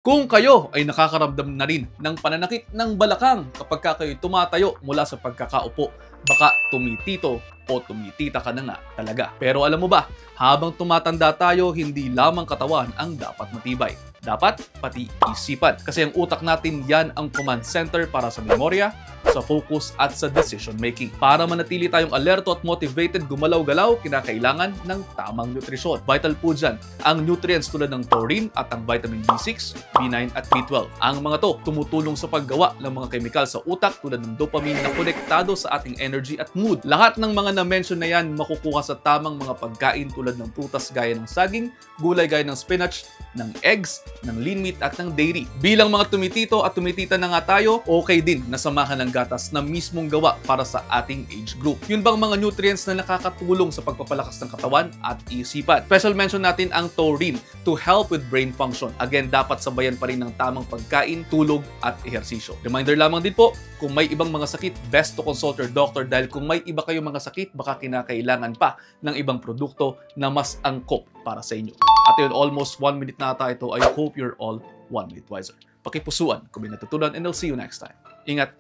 Kung kayo ay nakakaramdam na rin ng pananakit ng balakang kapag kayo tumatayo mula sa pagkakaupo, baka tumitito o tumitita ka na nga talaga. Pero alam mo ba, habang tumatanda tayo, hindi lamang katawan ang dapat matibay. Dapat pati isipan. Kasi ang utak natin yan ang command center para sa memorya, sa focus at sa decision making. Para manatili tayong alerto at motivated gumalaw-galaw, kinakailangan ng tamang nutrisyon. Vital po dyan ang nutrients tulad ng taurine at ang vitamin B6, B9 at B12. Ang mga to tumutulong sa paggawa ng mga chemical sa utak tulad ng dopamine na konektado sa ating energy at mood. Lahat ng mga na-mention na yan makukuha sa tamang mga pagkain tulad ng prutas gaya ng saging, gulay gaya ng spinach, ng eggs, ng lean meat at ng dairy. Bilang mga tumitito at tumitita na nga tayo, okay din na samahan ng gatas na mismong gawa para sa ating age group. Yun bang mga nutrients na nakakatulong sa pagpapalakas ng katawan at isipan? Special mention natin ang taurine to help with brain function. Again, dapat sabayan pa rin ng tamang pagkain, tulog at ehersisyo. Reminder lamang din po, kung may ibang mga sakit, best to consult your doctor dahil kung may iba kayong mga sakit, baka kinakailangan pa ng ibang produkto na mas angkop para sa inyo. At yun, almost 1 minute na ata ito. I hope you're all 1 minute wiser. Pakipusuan kung may natutunan and I'll see you next time. Ingat!